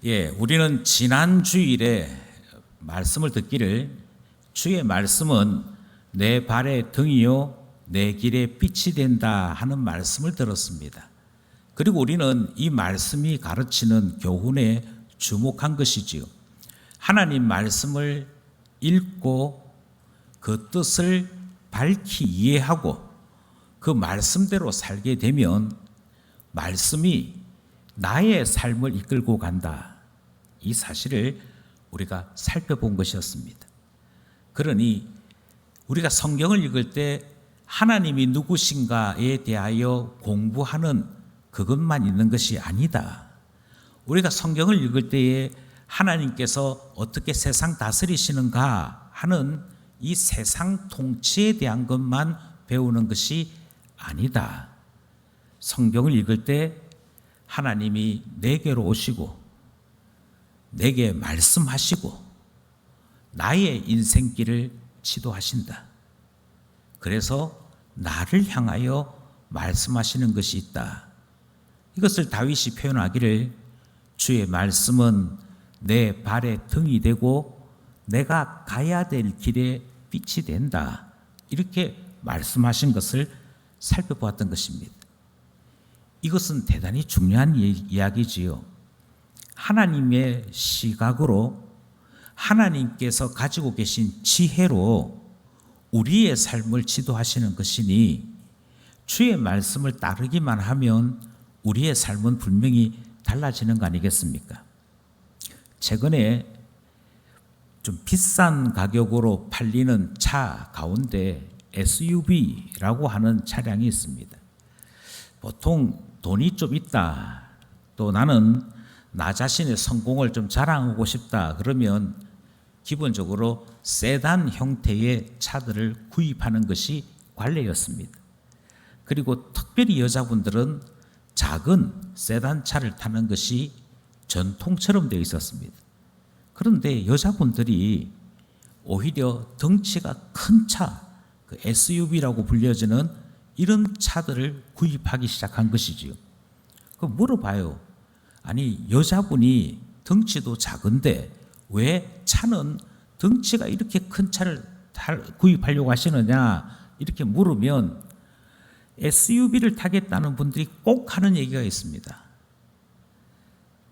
우리는 지난 주일에 말씀을 듣기를 주의 말씀은 내 발의 등이요 내 길의 빛이 된다 하는 말씀을 들었습니다. 그리고 우리는 이 말씀이 가르치는 교훈에 주목한 것이지요. 하나님 말씀을 읽고 그 뜻을 밝히 이해하고 그 말씀대로 살게 되면 말씀이 나의 삶을 이끌고 간다. 이 사실을 우리가 살펴본 것이었습니다. 그러니 우리가 성경을 읽을 때 하나님이 누구신가에 대하여 공부하는 그것만 있는 것이 아니다. 우리가 성경을 읽을 때에 하나님께서 어떻게 세상 다스리시는가 하는 이 세상 통치에 대한 것만 배우는 것이 아니다. 성경을 읽을 때 하나님이 내게로 오시고 내게 말씀하시고 나의 인생길을 지도하신다. 그래서 나를 향하여 말씀하시는 것이 있다. 이것을 다윗이 표현하기를 주의 말씀은 내 발의 등이 되고 내가 가야 될 길에 빛이 된다. 이렇게 말씀하신 것을 살펴보았던 것입니다. 이것은 대단히 중요한 이야기지요. 하나님의 시각으로 하나님께서 가지고 계신 지혜로 우리의 삶을 지도하시는 것이니 주의 말씀을 따르기만 하면 우리의 삶은 분명히 달라지는 거 아니겠습니까? 최근에 좀 비싼 가격으로 팔리는 차 가운데 SUV라고 하는 차량이 있습니다. 보통 돈이 좀 있다, 또 나는 나 자신의 성공을 좀 자랑하고 싶다 그러면 기본적으로 세단 형태의 차들을 구입하는 것이 관례였습니다. 그리고 특별히 여자분들은 작은 세단 차를 타는 것이 전통처럼 되어 있었습니다. 그런데 여자분들이 오히려 덩치가 큰 차, 그 SUV라고 불려지는 이런 차들을 구입하기 시작한 것이지요. 그 물어봐요. 아니, 여자분이 덩치도 작은데 왜 차는 덩치가 이렇게 큰 차를 구입하려고 하시느냐 이렇게 물으면 SUV를 타겠다는 분들이 꼭 하는 얘기가 있습니다.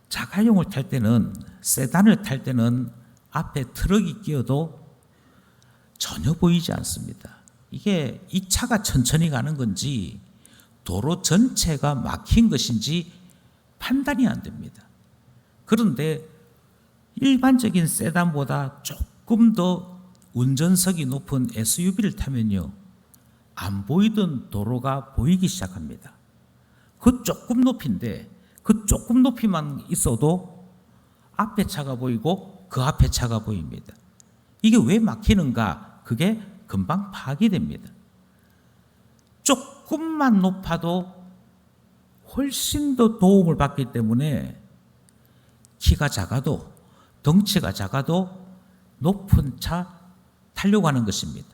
자가용을 탈 때는, 세단을 탈 때는 앞에 트럭이 끼어도 전혀 보이지 않습니다. 이게 이 차가 천천히 가는 건지 도로 전체가 막힌 것인지 판단이 안 됩니다. 그런데 일반적인 세단보다 조금 더 운전석이 높은 SUV를 타면요, 안 보이던 도로가 보이기 시작합니다. 그 조금 높이인데 그 조금 높이만 있어도 앞에 차가 보이고 그 앞에 차가 보입니다. 이게 왜 막히는가? 그게 금방 파악이 됩니다. 조금만 높아도 훨씬 더 도움을 받기 때문에 키가 작아도 덩치가 작아도 높은 차 타려고 하는 것입니다.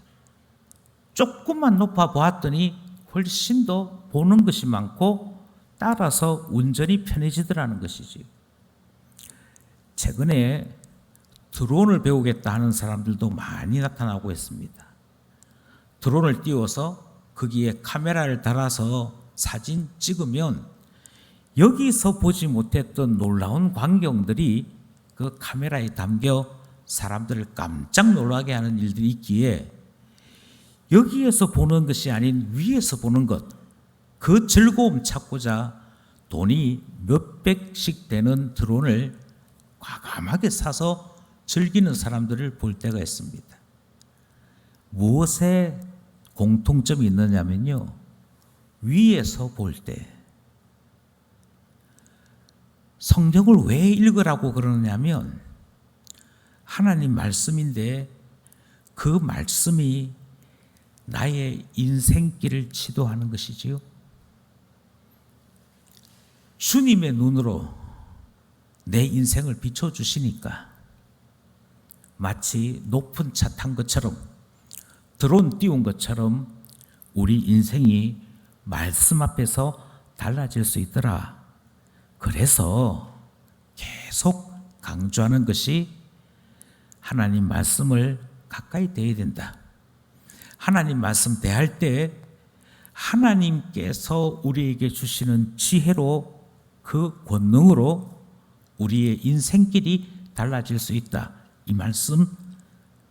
조금만 높아 보았더니 훨씬 더 보는 것이 많고 따라서 운전이 편해지더라는 것이지. 최근에 드론을 배우겠다 하는 사람들도 많이 나타나고 있습니다. 드론을 띄워서 거기에 카메라를 달아서 사진 찍으면 여기서 보지 못했던 놀라운 광경들이 그 카메라에 담겨 사람들을 깜짝 놀라게 하는 일들이 있기에 여기에서 보는 것이 아닌 위에서 보는 것, 그 즐거움 찾고자 돈이 몇백씩 되는 드론을 과감하게 사서 즐기는 사람들을 볼 때가 있습니다. 무엇에 공통점이 있느냐면요, 위에서 볼 때. 성경을 왜 읽으라고 그러냐면 하나님 말씀인데 그 말씀이 나의 인생길을 지도하는 것이지요. 주님의 눈으로 내 인생을 비춰주시니까 마치 높은 차 탄 것처럼, 드론 띄운 것처럼 우리 인생이 말씀 앞에서 달라질 수 있더라. 그래서 계속 강조하는 것이 하나님 말씀을 가까이 대해야 된다. 하나님 말씀 대할 때 하나님께서 우리에게 주시는 지혜로 그 권능으로 우리의 인생길이 달라질 수 있다. 이 말씀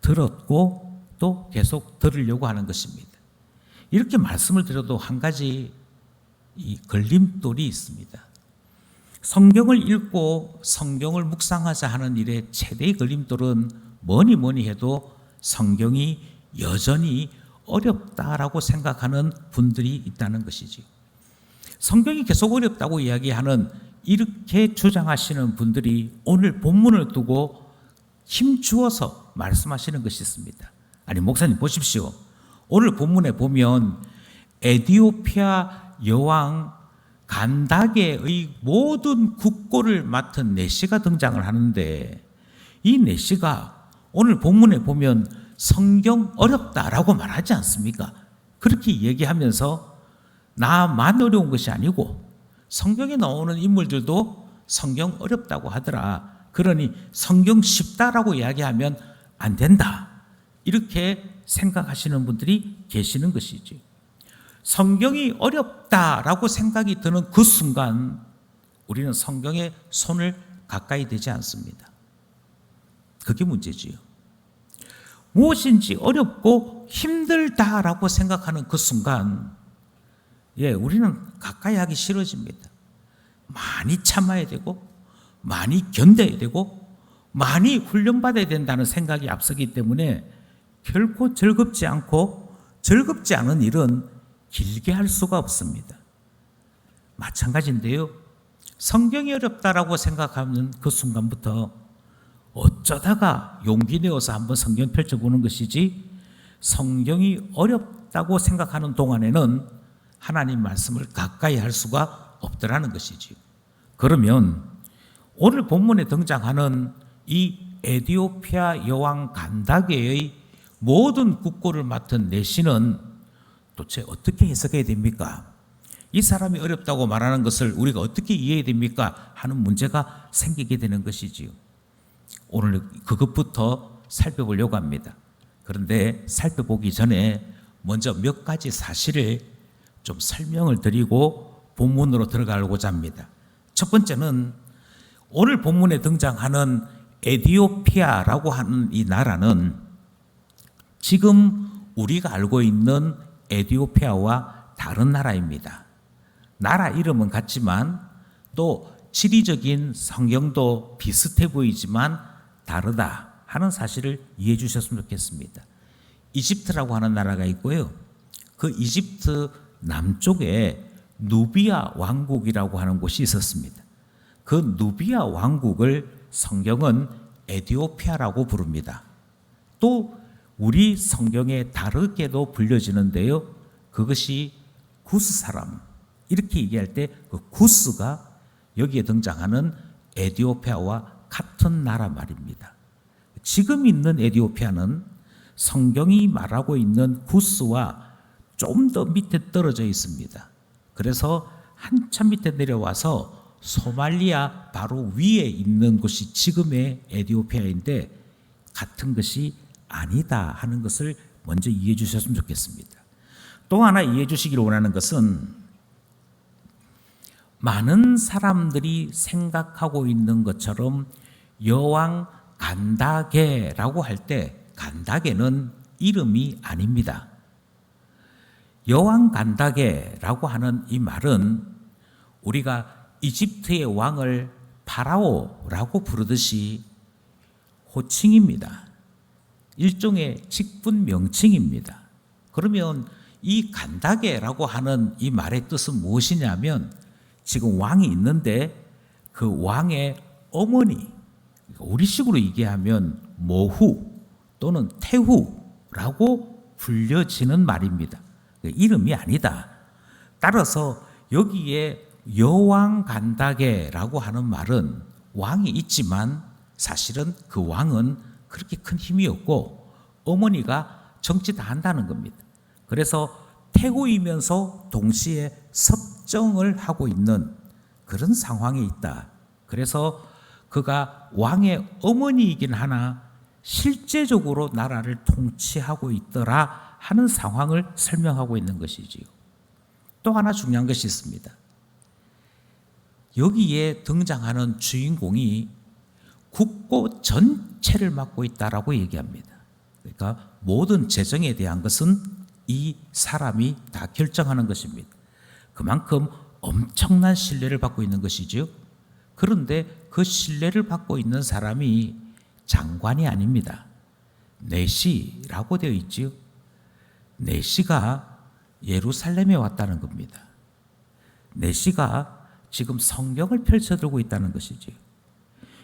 들었고 또 계속 들으려고 하는 것입니다. 이렇게 말씀을 드려도 한 가지 이 걸림돌이 있습니다. 성경을 읽고 성경을 묵상하자 하는 일의 최대의 걸림돌은 뭐니 해도 성경이 여전히 어렵다라고 생각하는 분들이 있다는 것이지. 성경이 계속 어렵다고 이야기하는 이렇게 주장하시는 분들이 오늘 본문을 두고 힘주어서 말씀하시는 것이 있습니다. 아니 목사님 보십시오. 오늘 본문에 보면 에디오피아 여왕 간다게의 모든 국고를 맡은 내시가 등장을 하는데 이 내시가 오늘 본문에 보면 성경 어렵다라고 말하지 않습니까? 그렇게 얘기하면서 나만 어려운 것이 아니고 성경에 나오는 인물들도 성경 어렵다고 하더라. 그러니 성경 쉽다라고 이야기하면 안 된다. 이렇게 생각하시는 분들이 계시는 것이지. 성경이 어렵다라고 생각이 드는 그 순간 우리는 성경에 손을 가까이 대지 않습니다. 그게 문제지요. 무엇인지 어렵고 힘들다라고 생각하는 그 순간 우리는 가까이 하기 싫어집니다. 많이 참아야 되고 많이 견뎌야 되고 많이 훈련받아야 된다는 생각이 앞서기 때문에 결코 즐겁지 않고 즐겁지 않은 일은 길게 할 수가 없습니다. 마찬가지인데요. 성경이 어렵다라고 생각하는 그 순간부터 어쩌다가 용기 내어서 한번 성경 펼쳐보는 것이지 성경이 어렵다고 생각하는 동안에는 하나님 말씀을 가까이 할 수가 없더라는 것이지요. 그러면 오늘 본문에 등장하는 이 에디오피아 여왕 간다게의 모든 국고를 맡은 내시는 도대체 어떻게 해석해야 됩니까? 이 사람이 어렵다고 말하는 것을 우리가 어떻게 이해해야 됩니까? 하는 문제가 생기게 되는 것이지요. 오늘 그것부터 살펴보려고 합니다. 그런데 살펴보기 전에 먼저 몇 가지 사실을 좀 설명을 드리고 본문으로 들어가려고자 합니다. 첫 번째는 오늘 본문에 등장하는 에디오피아라고 하는 이 나라는 지금 우리가 알고 있는 에디오피아와 다른 나라입니다. 나라 이름은 같지만 또 지리적인 성경도 비슷해 보이지만 다르다 하는 사실을 이해해 주셨으면 좋겠습니다. 이집트라고 하는 나라가 있고요. 그 이집트 남쪽에 누비아 왕국이라고 하는 곳이 있었습니다. 그 누비아 왕국을 성경은 에디오피아라고 부릅니다. 또 우리 성경에 다르게도 불려지는데요. 그것이 구스 사람 이렇게 얘기할 때 그 구스가 여기에 등장하는 에디오피아와 같은 나라 말입니다. 지금 있는 에디오피아는 성경이 말하고 있는 구스와 좀 더 밑에 떨어져 있습니다. 그래서 한참 밑에 내려와서 소말리아 바로 위에 있는 곳이 지금의 에디오피아인데 같은 것이 아니다 하는 것을 먼저 이해해 주셨으면 좋겠습니다. 또 하나 이해해 주시기를 원하는 것은 많은 사람들이 생각하고 있는 것처럼 여왕 간다게라고 할 때 간다게는 이름이 아닙니다. 여왕 간다게라고 하는 이 말은 우리가 이집트의 왕을 파라오라고 부르듯이 호칭입니다. 일종의 직분 명칭입니다. 그러면 이 간다게라고 하는 이 말의 뜻은 무엇이냐면 지금 왕이 있는데 그 왕의 어머니, 우리식으로 얘기하면 모후 또는 태후라고 불려지는 말입니다. 이름이 아니다. 따라서 여기에 여왕 간다게라고 하는 말은 왕이 있지만 사실은 그 왕은 그렇게 큰 힘이 없고 어머니가 정치 다 한다는 겁니다. 그래서 태후이면서 동시에 섭정을 하고 있는 그런 상황에 있다. 그래서 그가 왕의 어머니이긴 하나 실제적으로 나라를 통치하고 있더라 하는 상황을 설명하고 있는 것이지요. 또 하나 중요한 것이 있습니다. 여기에 등장하는 주인공이 국고 전체를 맡고 있다라고 얘기합니다. 그러니까 모든 재정에 대한 것은 이 사람이 다 결정하는 것입니다. 그만큼 엄청난 신뢰를 받고 있는 것이지요. 그런데 그 신뢰를 받고 있는 사람이 장관이 아닙니다. 내시라고 되어 있지요. 내시가 예루살렘에 왔다는 겁니다. 내시가 지금 성경을 펼쳐들고 있다는 것이지요.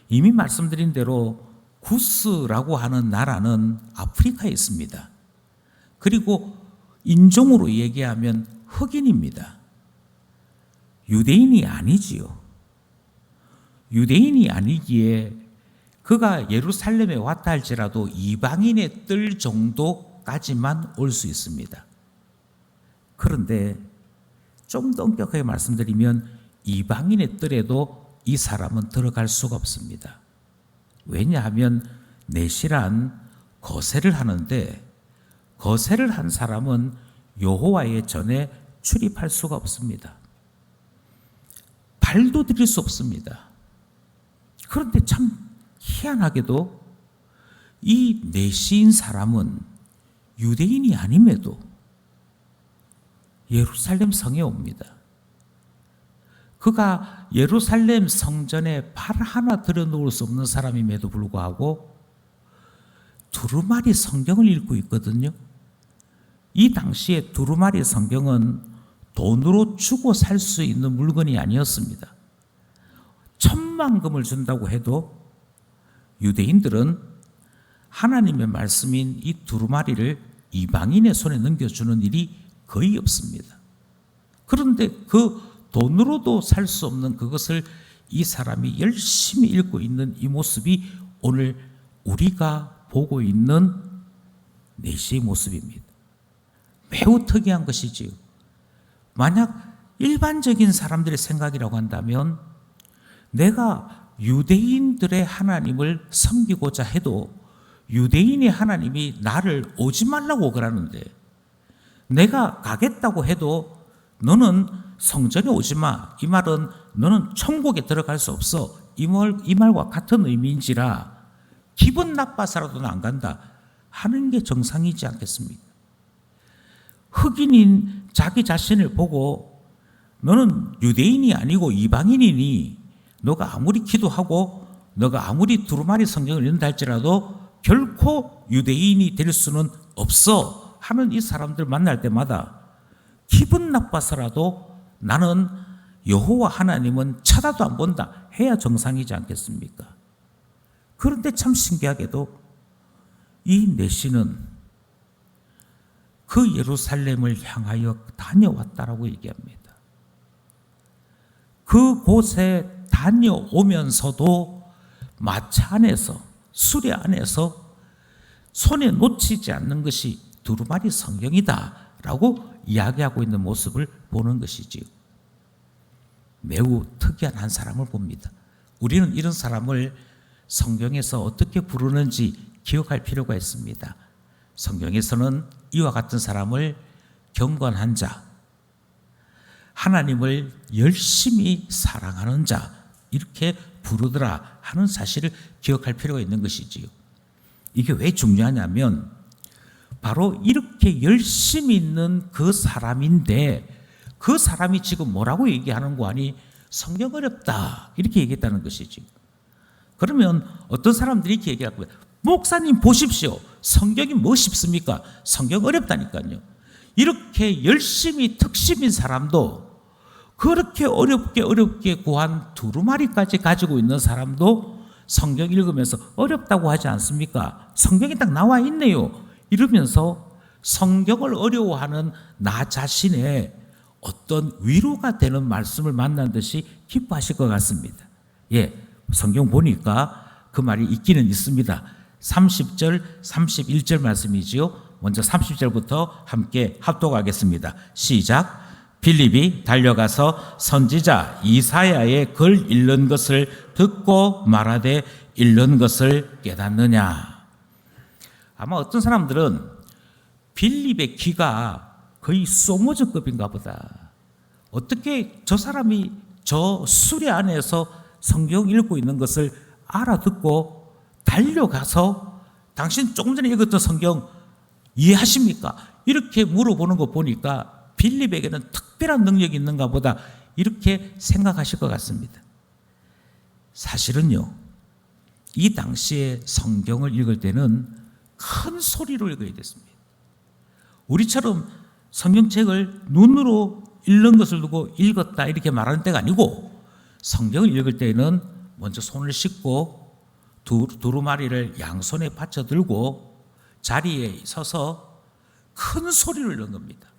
이미 말씀드린 대로 구스라고 하는 나라는 아프리카에 있습니다. 그리고 인종으로 얘기하면 흑인입니다. 유대인이 아니지요. 유대인이 아니기에 그가 예루살렘에 왔다 할지라도 이방인의 뜰 정도까지만 올 수 있습니다. 그런데 좀 더 엄격하게 말씀드리면 이방인의 뜰에도 이 사람은 들어갈 수가 없습니다. 왜냐하면 내시란 거세를 하는데 거세를 한 사람은 여호와의 전에 출입할 수가 없습니다. 발도 들일 수 없습니다. 그런데 참 희한하게도 이 내시인 사람은 유대인이 아님에도 예루살렘 성에 옵니다. 그가 예루살렘 성전에 발 하나 들여놓을 수 없는 사람임에도 불구하고 두루마리 성경을 읽고 있거든요. 이 당시에 두루마리 성경은 돈으로 주고 살 수 있는 물건이 아니었습니다. 10,000,000금을 준다고 해도 유대인들은 하나님의 말씀인 이 두루마리를 이방인의 손에 넘겨주는 일이 거의 없습니다. 그런데 그 돈으로도 살 수 없는 그것을 이 사람이 열심히 읽고 있는 이 모습이 오늘 우리가 보고 있는 내시의 모습입니다. 매우 특이한 것이지요. 만약 일반적인 사람들의 생각이라고 한다면 내가 유대인들의 하나님을 섬기고자 해도 유대인의 하나님이 나를 오지 말라고 그러는데 내가 가겠다고 해도 너는 성전에 오지 마. 이 말은 너는 천국에 들어갈 수 없어. 이 말과 같은 의미인지라 기분 나빠서라도 안 간다 하는 게 정상이지 않겠습니까? 흑인인 자기 자신을 보고 너는 유대인이 아니고 이방인이니 너가 아무리 기도하고 너가 아무리 두루마리 성경을 읽는다 할지라도 결코 유대인이 될 수는 없어 하는 이 사람들 만날 때마다 기분 나빠서라도 나는 여호와 하나님은 쳐다도 안 본다 해야 정상이지 않겠습니까? 그런데 참 신기하게도 이 내시는 그 예루살렘을 향하여 다녀왔다라고 얘기합니다. 그곳에 다녀오면서도 마차 안에서 수레 안에서 손에 놓치지 않는 것이 두루마리 성경이다라고 이야기하고 있는 모습을 보는 것이지요. 매우 특이한 한 사람을 봅니다. 우리는 이런 사람을 성경에서 어떻게 부르는지 기억할 필요가 있습니다. 성경에서는 이와 같은 사람을 경건한 자, 하나님을 열심히 사랑하는 자 이렇게 부르더라 하는 사실을 기억할 필요가 있는 것이지요. 이게 왜 중요하냐면 바로 이렇게 열심히 있는 그 사람인데 그 사람이 지금 뭐라고 얘기하는 거 아니? 성경 어렵다 이렇게 얘기했다는 것이지. 그러면 어떤 사람들이 이렇게 얘기할 거예요. 목사님 보십시오. 성경이 뭐 쉽습니까? 성경 어렵다니까요. 이렇게 열심히 특심인 사람도 그렇게 어렵게 구한 두루마리까지 가지고 있는 사람도 성경 읽으면서 어렵다고 하지 않습니까? 성경이 딱 나와 있네요. 이러면서 성경을 어려워하는 나 자신의 어떤 위로가 되는 말씀을 만난 듯이 기뻐하실 것 같습니다. 예, 성경 보니까 그 말이 있기는 있습니다. 30절, 31절 말씀이지요. 먼저 30절부터 함께 합독하겠습니다. 시작. 빌립이 달려가서 선지자 이사야의 글 읽는 것을 듣고 말하되 읽는 것을 깨닫느냐. 아마 어떤 사람들은 빌립의 귀가 거의 소모저급인가 보다. 어떻게 저 사람이 저 수레 안에서 성경 읽고 있는 것을 알아듣고 달려가서 당신 조금 전에 읽었던 성경 이해하십니까? 이렇게 물어보는 거 보니까 빌립에게는 특별한 능력이 있는가 보다 이렇게 생각하실 것 같습니다. 사실은요, 이 당시에 성경을 읽을 때는 큰 소리로 읽어야 됐습니다. 우리처럼 성경책을 눈으로 읽는 것을 두고 읽었다 이렇게 말하는 때가 아니고, 성경을 읽을 때는 먼저 손을 씻고 두루마리를 양손에 받쳐 들고 자리에 서서 큰 소리로 읽는 겁니다.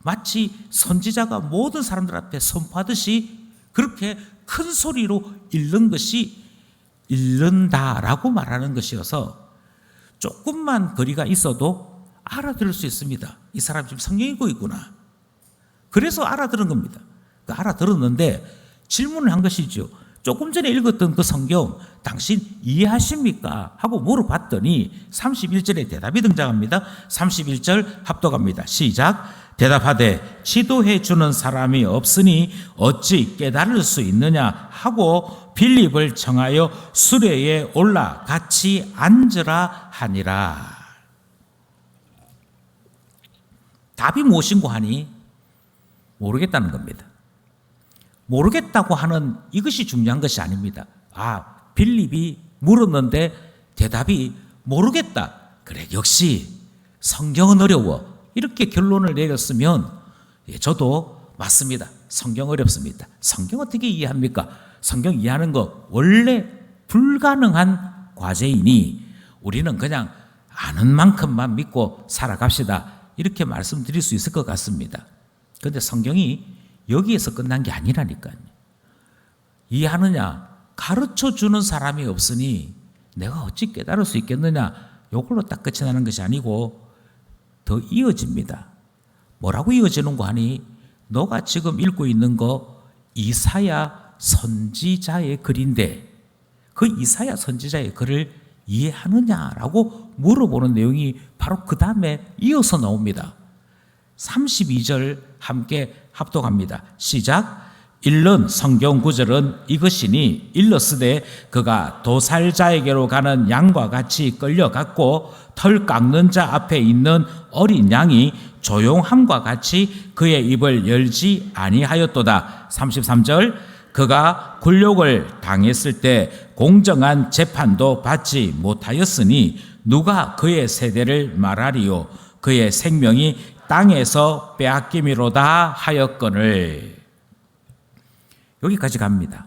마치 선지자가 모든 사람들 앞에 선포하듯이 그렇게 큰 소리로 읽는 것이 읽는다라고 말하는 것이어서 조금만 거리가 있어도 알아들을 수 있습니다. 이 사람 지금 성경 읽고 있구나. 그래서 알아들은 겁니다. 알아들었는데 질문을 한 것이죠. 조금 전에 읽었던 그 성경 당신 이해하십니까? 하고 물어봤더니 31절에 대답이 등장합니다. 31절 합독합니다. 시작. 대답하되 지도해 주는 사람이 없으니 어찌 깨달을 수 있느냐 하고 빌립을 청하여 수레에 올라 같이 앉으라 하니라. 답이 무엇인고 하니 모르겠다는 겁니다. 모르겠다고 하는 이것이 중요한 것이 아닙니다. 빌립이 물었는데 대답이 모르겠다. 그래, 역시 성경은 어려워. 이렇게 결론을 내렸으면 저도 맞습니다. 성경 어렵습니다. 성경 어떻게 이해합니까? 성경 이해하는 거 원래 불가능한 과제이니 우리는 그냥 아는 만큼만 믿고 살아갑시다. 이렇게 말씀드릴 수 있을 것 같습니다. 그런데 성경이 여기에서 끝난 게 아니라니까요. 이해하느냐? 가르쳐 주는 사람이 없으니 내가 어찌 깨달을 수 있겠느냐? 이걸로 딱 끝이 나는 것이 아니고 더 이어집니다. 뭐라고 이어지는 거 하니 너가 지금 읽고 있는 거 이사야 선지자의 글인데 그 이사야 선지자의 글을 이해하느냐라고 물어보는 내용이 바로 그 다음에 이어서 나옵니다. 32절 함께 합독합니다. 시작. 읽는 성경 구절은 이것이니 일러스되 그가 도살자에게로 가는 양과 같이 끌려갔고 털 깎는 자 앞에 있는 어린 양이 조용함과 같이 그의 입을 열지 아니하였도다. 33절 그가 굴욕을 당했을 때 공정한 재판도 받지 못하였으니 누가 그의 세대를 말하리요 그의 생명이 땅에서 빼앗김이로다 하였거늘. 여기까지 갑니다.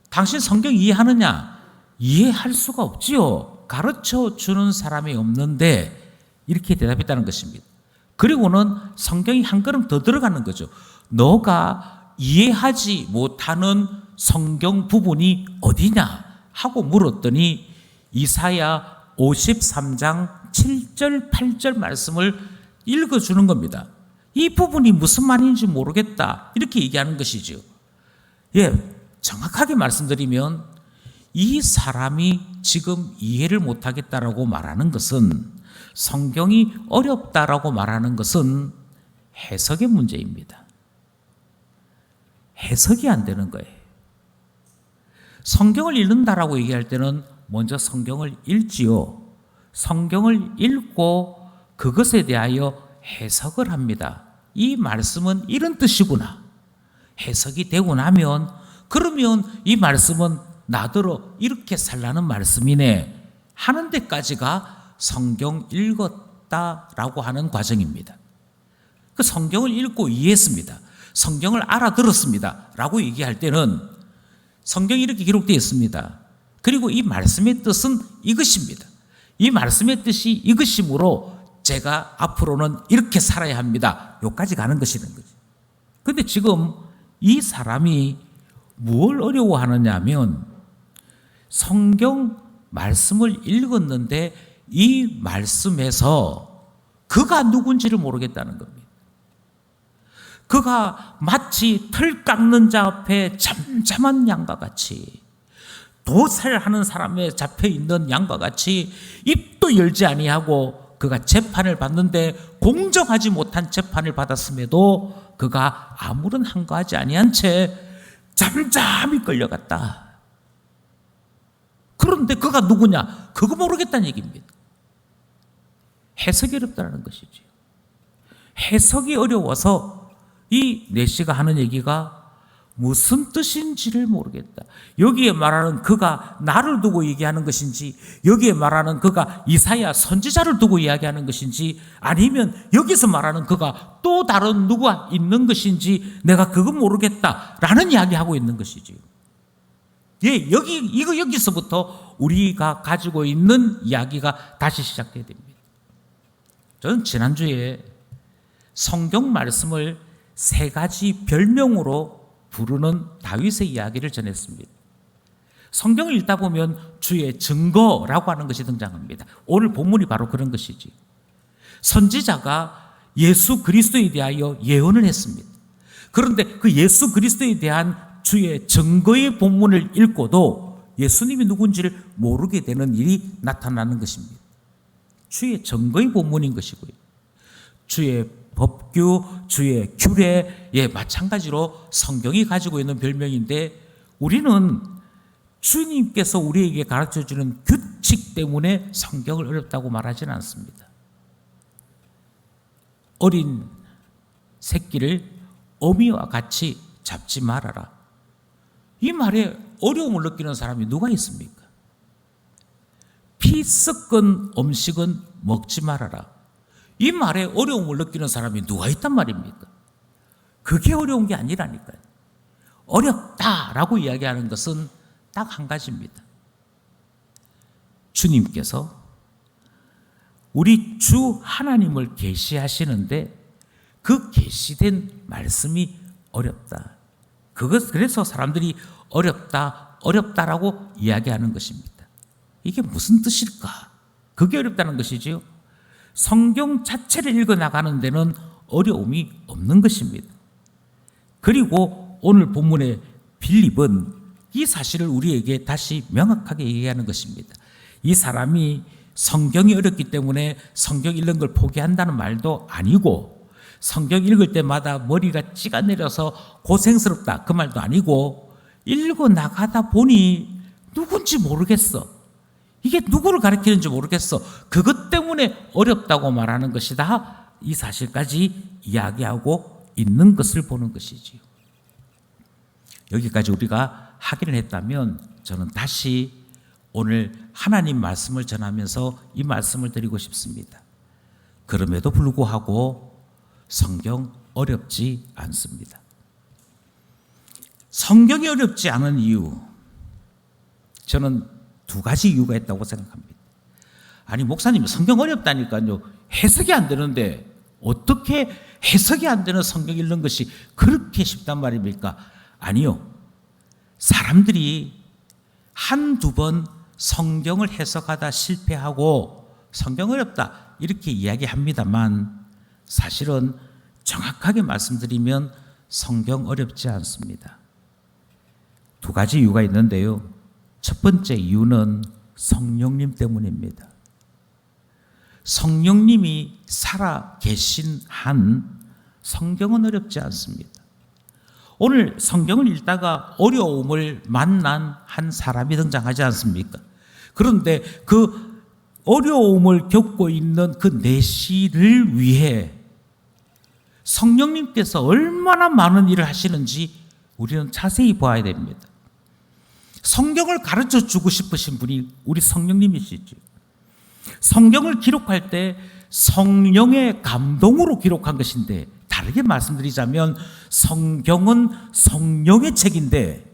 당신 성경 이해하느냐? 이해할 수가 없지요. 가르쳐 주는 사람이 없는데 이렇게 대답했다는 것입니다. 그리고는 성경이 한 걸음 더 들어가는 거죠. 너가 이해하지 못하는 성경 부분이 어디냐 하고 물었더니 이사야 53장 7절 8절 말씀을 읽어주는 겁니다. 이 부분이 무슨 말인지 모르겠다 이렇게 얘기하는 것이죠. 정확하게 말씀드리면 이 사람이 지금 이해를 못하겠다라고 말하는 것은, 성경이 어렵다라고 말하는 것은 해석의 문제입니다. 해석이 안 되는 거예요. 성경을 읽는다라고 얘기할 때는 먼저 성경을 읽지요. 성경을 읽고 그것에 대하여 해석을 합니다. 이 말씀은 이런 뜻이구나. 해석이 되고 나면 그러면 이 말씀은 나더러 이렇게 살라는 말씀이네 하는 데까지가 성경 읽었다라고 하는 과정입니다. 그 성경을 읽고 이해했습니다. 성경을 알아들었습니다 라고 얘기할 때는 성경이 이렇게 기록되어 있습니다. 그리고 이 말씀의 뜻은 이것입니다. 이 말씀의 뜻이 이것이므로 제가 앞으로는 이렇게 살아야 합니다. 여기까지 가는 것이라는 거죠. 그런데 지금 이 사람이 뭘 어려워하느냐 하면 성경 말씀을 읽었는데 이 말씀에서 그가 누군지를 모르겠다는 겁니다. 그가 마치 털 깎는 자 앞에 잠잠한 양과 같이, 도살하는 사람에 잡혀 있는 양과 같이 입도 열지 아니하고 그가 재판을 받는데 공정하지 못한 재판을 받았음에도 그가 아무런 한가하지 아니한 채 잠잠히 끌려갔다. 그런데 그가 누구냐? 그거 모르겠다는 얘기입니다. 해석이 어렵다는 것이죠. 해석이 어려워서 이 내시가 하는 얘기가 무슨 뜻인지를 모르겠다. 여기에 말하는 그가 나를 두고 얘기하는 것인지, 여기에 말하는 그가 이사야 선지자를 두고 이야기하는 것인지, 아니면 여기서 말하는 그가 또 다른 누가 있는 것인지 내가 그거 모르겠다라는 이야기하고 있는 것이지요. 예, 여기서부터 우리가 가지고 있는 이야기가 다시 시작돼야 됩니다. 저는 지난주에 성경 말씀을 세 가지 별명으로 부르는 다윗의 이야기를 전했습니다. 성경을 읽다 보면 주의 증거라고 하는 것이 등장합니다. 오늘 본문이 바로 그런 것이지. 선지자가 예수 그리스도에 대하여 예언을 했습니다. 그런데 그 예수 그리스도에 대한 주의 증거의 본문을 읽고도 예수님이 누군지를 모르게 되는 일이 나타나는 것입니다. 주의 증거의 본문인 것이고요. 주의 법규, 주의 규례에 마찬가지로 성경이 가지고 있는 별명인데, 우리는 주님께서 우리에게 가르쳐주는 규칙 때문에 성경을 어렵다고 말하지는 않습니다. 어린 새끼를 어미와 같이 잡지 말아라. 이 말에 어려움을 느끼는 사람이 누가 있습니까? 피 섞은 음식은 먹지 말아라. 이 말에 어려움을 느끼는 사람이 누가 있단 말입니까? 그게 어려운 게 아니라니까요. 어렵다라고 이야기하는 것은 딱 한 가지입니다. 주님께서 우리 주 하나님을 계시하시는데 그 계시된 말씀이 어렵다. 그래서 사람들이 어렵다라고 이야기하는 것입니다. 이게 무슨 뜻일까? 그게 어렵다는 것이지요. 성경 자체를 읽어나가는 데는 어려움이 없는 것입니다. 그리고 오늘 본문의 빌립은 이 사실을 우리에게 다시 명확하게 얘기하는 것입니다. 이 사람이 성경이 어렵기 때문에 성경 읽는 걸 포기한다는 말도 아니고, 성경 읽을 때마다 머리가 찌가내려서 고생스럽다 그 말도 아니고, 읽어나가다 보니 누군지 모르겠어, 이게 누구를 가리키는지 모르겠어, 그것 때문에 어렵다고 말하는 것이다, 이 사실까지 이야기하고 있는 것을 보는 것이지요. 여기까지 우리가 확인을 했다면 저는 다시 오늘 하나님 말씀을 전하면서 이 말씀을 드리고 싶습니다. 그럼에도 불구하고 성경 어렵지 않습니다. 성경이 어렵지 않은 이유, 저는 두 가지 이유가 있다고 생각합니다. 아니 목사님, 성경 어렵다니까요. 해석이 안 되는데 어떻게 해석이 안 되는 성경 읽는 것이 그렇게 쉽단 말입니까? 아니요. 사람들이 한두 번 성경을 해석하다 실패하고 성경 어렵다 이렇게 이야기합니다만, 사실은 정확하게 말씀드리면 성경 어렵지 않습니다. 두 가지 이유가 있는데요. 첫 번째 이유는 성령님 때문입니다. 성령님이 살아 계신 한 성경은 어렵지 않습니다. 오늘 성경을 읽다가 어려움을 만난 한 사람이 등장하지 않습니까? 그런데 그 어려움을 겪고 있는 그 내시를 위해 성령님께서 얼마나 많은 일을 하시는지 우리는 자세히 봐야 됩니다. 성경을 가르쳐 주고 싶으신 분이 우리 성령님이시죠. 성경을 기록할 때 성령의 감동으로 기록한 것인데, 다르게 말씀드리자면 성경은 성령의 책인데,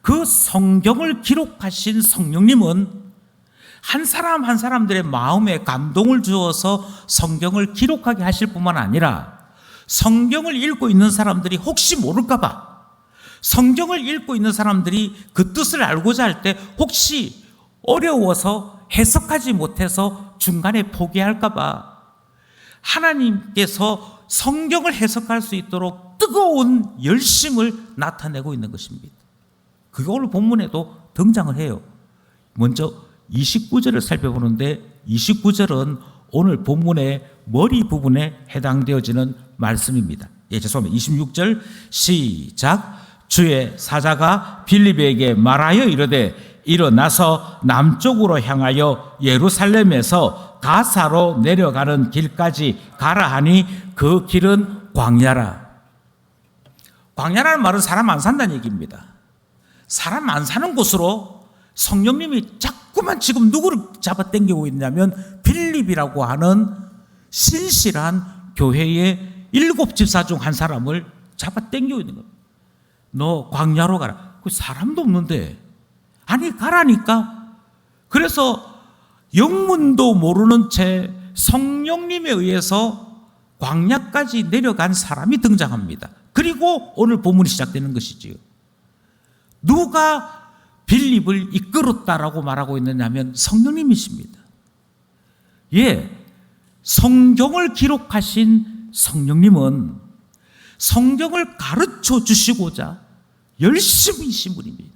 그 성경을 기록하신 성령님은 한 사람 한 사람들의 마음에 감동을 주어서 성경을 기록하게 하실 뿐만 아니라, 성경을 읽고 있는 사람들이 혹시 모를까 봐, 성경을 읽고 있는 사람들이 그 뜻을 알고자 할 때 혹시 어려워서 해석하지 못해서 중간에 포기할까 봐 하나님께서 성경을 해석할 수 있도록 뜨거운 열심을 나타내고 있는 것입니다. 그게 오늘 본문에도 등장을 해요. 먼저 29절을 살펴보는데 29절은 오늘 본문의 머리 부분에 해당되어지는 말씀입니다. 죄송합니다. 26절 시작. 주의 사자가 빌립에게 말하여 이르되 일어나서 남쪽으로 향하여 예루살렘에서 가사로 내려가는 길까지 가라 하니 그 길은 광야라. 광야라는 말은 사람 안 산다는 얘기입니다. 사람 안 사는 곳으로 성령님이 자꾸만 지금 누구를 잡아당기고 있냐면 빌립이라고 하는 신실한 교회의 7집사 중 한 사람을 잡아당기고 있는 겁니다. 너 광야로 가라. 그 사람도 없는데 아니 가라니까. 그래서 영문도 모르는 채 성령님에 의해서 광야까지 내려간 사람이 등장합니다. 그리고 오늘 본문이 시작되는 것이지요. 누가 빌립을 이끌었다라고 말하고 있느냐면 성령님이십니다. 성경을 기록하신 성령님은 성경을 가르쳐 주시고자 열심히이신 분입니다.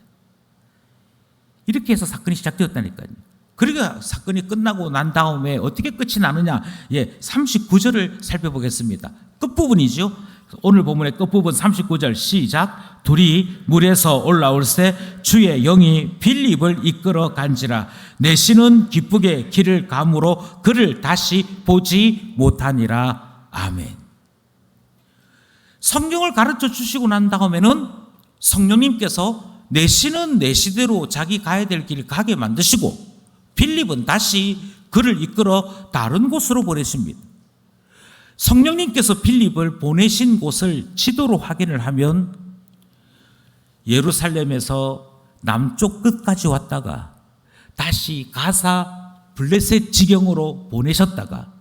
이렇게 해서 사건이 시작되었다니까요. 그러니까 사건이 끝나고 난 다음에 어떻게 끝이 나느냐? 39절을 살펴보겠습니다. 끝부분이죠. 오늘 본문의 끝부분 39절 시작. 둘이 물에서 올라올새 주의 영이 빌립을 이끌어 간지라. 내 신은 기쁘게 길을 가므로 그를 다시 보지 못하니라. 아멘. 성경을 가르쳐 주시고 난 다음에는 성령님께서 내 신은 내 시대로 자기 가야 될 길을 가게 만드시고 빌립은 다시 그를 이끌어 다른 곳으로 보내십니다. 성령님께서 빌립을 보내신 곳을 지도로 확인을 하면 예루살렘에서 남쪽 끝까지 왔다가 다시 가사 블레셋 지경으로 보내셨다가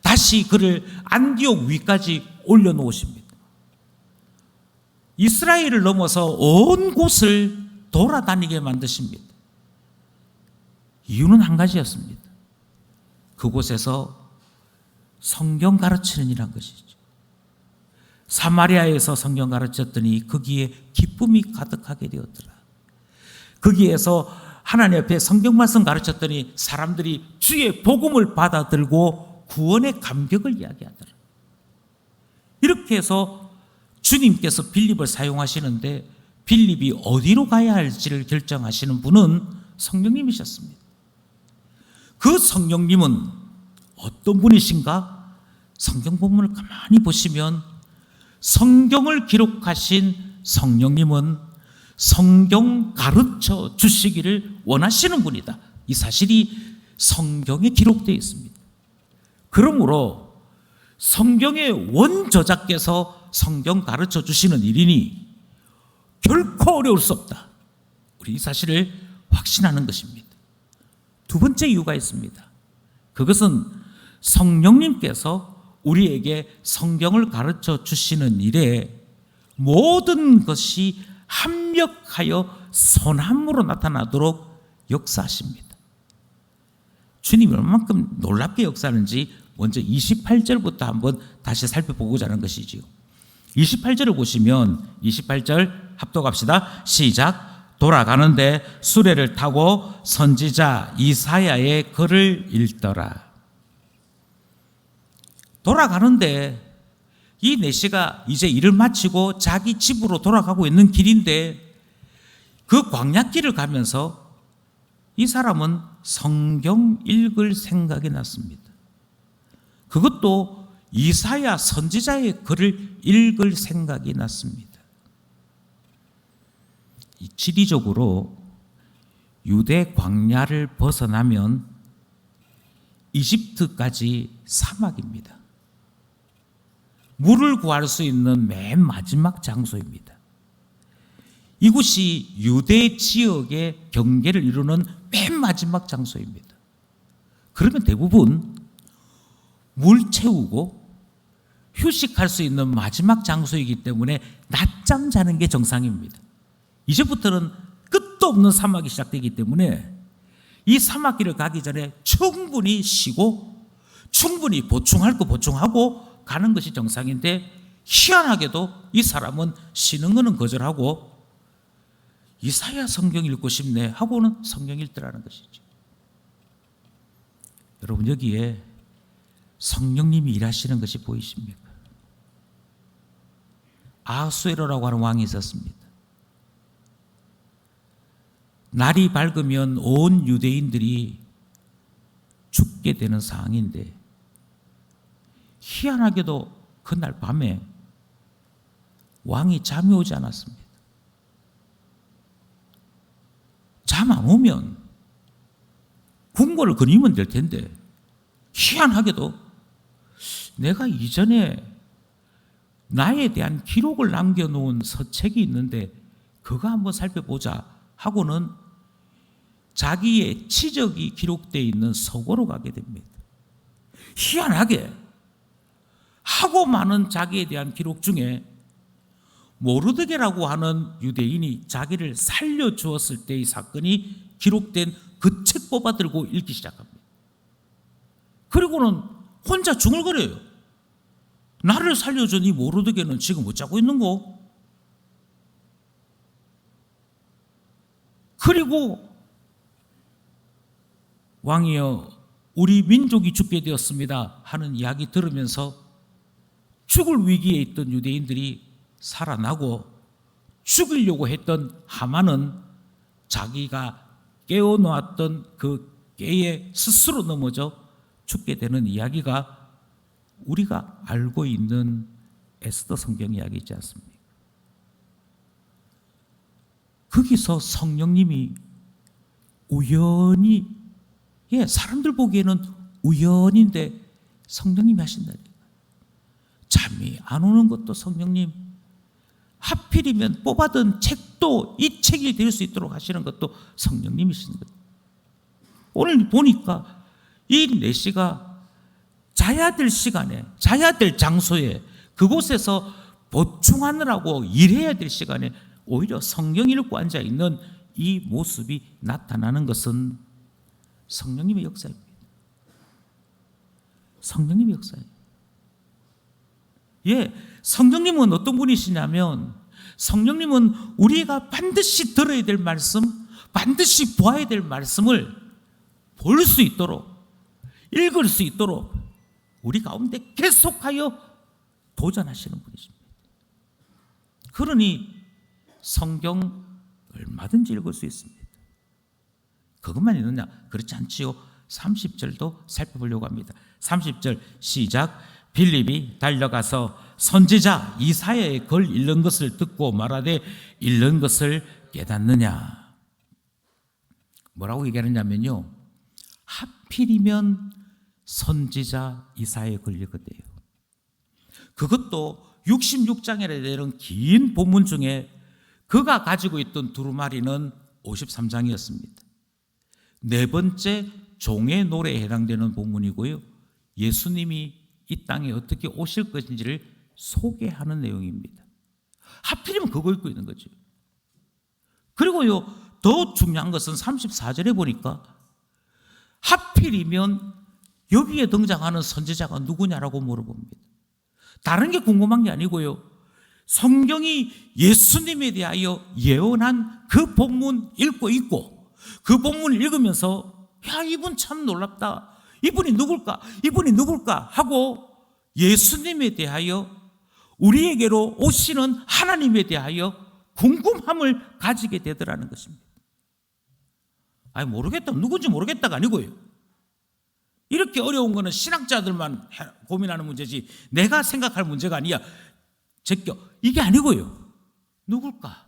다시 그를 안디옥 위까지 올려놓으십니다. 이스라엘을 넘어서 온 곳을 돌아다니게 만드십니다. 이유는 한 가지였습니다. 그곳에서 성경 가르치는 일한 것이죠. 사마리아에서 성경 가르쳤더니 거기에 기쁨이 가득하게 되었더라. 거기에서 하나님 앞에 성경 말씀 가르쳤더니 사람들이 주의 복음을 받아들고 구원의 감격을 이야기하더라. 이렇게 해서 주님께서 빌립을 사용하시는데 빌립이 어디로 가야 할지를 결정하시는 분은 성령님이셨습니다. 그 성령님은 어떤 분이신가? 성경 본문을 가만히 보시면 성경을 기록하신 성령님은 성경 가르쳐 주시기를 원하시는 분이다. 이 사실이 성경에 기록되어 있습니다. 그러므로 성경의 원저자께서 성경 가르쳐 주시는 일이니 결코 어려울 수 없다. 우리 이 사실을 확신하는 것입니다. 두 번째 이유가 있습니다. 그것은 성령님께서 우리에게 성경을 가르쳐 주시는 일에 모든 것이 합력하여 선함으로 나타나도록 역사하십니다. 주님이 얼마만큼 놀랍게 역사하는지 먼저 28절부터 한번 다시 살펴보고자 하는 것이지요. 28절을 보시면 28절 합독합시다. 시작. 돌아가는데 수레를 타고 선지자 이사야의 글을 읽더라. 돌아가는데 이 내시가 이제 일을 마치고 자기 집으로 돌아가고 있는 길인데 그 광야길을 가면서 이 사람은 성경 읽을 생각이 났습니다. 그것도 이사야 선지자의 글을 읽을 생각이 났습니다. 지리적으로 유대 광야를 벗어나면 이집트까지 사막입니다. 물을 구할 수 있는 맨 마지막 장소입니다. 이곳이 유대 지역의 경계를 이루는 맨 마지막 장소입니다. 그러면 대부분 물 채우고 휴식할 수 있는 마지막 장소이기 때문에 낮잠 자는 게 정상입니다. 이제부터는 끝도 없는 사막이 시작되기 때문에 이 사막길을 가기 전에 충분히 쉬고 충분히 보충할 거 보충하고 가는 것이 정상인데 희한하게도 이 사람은 쉬는 거는 거절하고 이사야 성경 읽고 싶네 하고는 성경 읽더라는 것이죠. 여러분, 여기에 성령님이 일하시는 것이 보이십니까? 아하수에로라고 하는 왕이 있었습니다. 날이 밝으면 온 유대인들이 죽게 되는 상황인데 희한하게도 그날 밤에 왕이 잠이 오지 않았습니다. 잠 안 오면 궁궐을 거니면 될 텐데 희한하게도 내가 이전에 나에 대한 기록을 남겨놓은 서책이 있는데 그거 한번 살펴보자 하고는 자기의 치적이 기록되어 있는 서고로 가게 됩니다. 희한하게 하고 많은 자기에 대한 기록 중에 모르드게라고 하는 유대인이 자기를 살려주었을 때의 사건이 기록된 그 책 뽑아 들고 읽기 시작합니다. 그리고는 혼자 중얼거려요. 나를 살려준 이 모르드게는 지금 어쩌고 있는 거? 그리고 왕이여 우리 민족이 죽게 되었습니다 하는 이야기 들으면서 죽을 위기에 있던 유대인들이 살아나고 죽이려고 했던 하만은 자기가 깨어놓았던 그 깨에 스스로 넘어져 죽게 되는 이야기가 우리가 알고 있는 에스더 성경 이야기이지 않습니까? 거기서 성령님이 우연히, 사람들 보기에는 우연인데 성령님이 하신다니까. 잠이 안 오는 것도 성령님, 하필이면 뽑아둔 책도 이 책이 될 수 있도록 하시는 것도 성령님이신 것. 오늘 보니까 이 4시가 자야 될 시간에, 자야 될 장소에, 그곳에서 보충하느라고 일해야 될 시간에 오히려 성경 읽고 앉아있는 이 모습이 나타나는 것은 성령님의 역사입니다. 성령님의 역사예요. 성령님은 어떤 분이시냐면 성령님은 우리가 반드시 들어야 될 말씀, 반드시 보아야 될 말씀을 볼 수 있도록, 읽을 수 있도록 우리 가운데 계속하여 도전하시는 분이십니다. 그러니 성경 얼마든지 읽을 수 있습니다. 그것만 있느냐? 그렇지 않지요. 30절도 살펴보려고 합니다. 30절 시작. 빌립이 달려가서 선지자 이사야의 글 읽는 것을 듣고 말하되 읽는 것을 깨닫느냐? 뭐라고 얘기하느냐면요, 하필이면 선지자 이사야의 글 읽었대요. 그것도 66장이라 되는 긴 본문 중에 그가 가지고 있던 두루마리는 53장이었습니다. 네 번째 종의 노래에 해당되는 본문이고요, 예수님이 이 땅에 어떻게 오실 것인지를 소개하는 내용입니다. 하필이면 그거 읽고 있는 거죠. 그리고요, 더 중요한 것은 34절에 보니까 하필이면 여기에 등장하는 선지자가 누구냐라고 물어봅니다. 다른 게 궁금한 게 아니고요, 성경이 예수님에 대하여 예언한 그 본문 읽고 있고 그 본문을 읽으면서 야, 이분 참 놀랍다, 이분이 누굴까? 이분이 누굴까? 하고 예수님에 대하여, 우리에게로 오시는 하나님에 대하여 궁금함을 가지게 되더라는 것입니다. 아니, 모르겠다, 누군지 모르겠다가 아니고요, 이렇게 어려운 거는 신학자들만 고민하는 문제지 내가 생각할 문제가 아니야. 제껴, 이게 아니고요, 누굴까?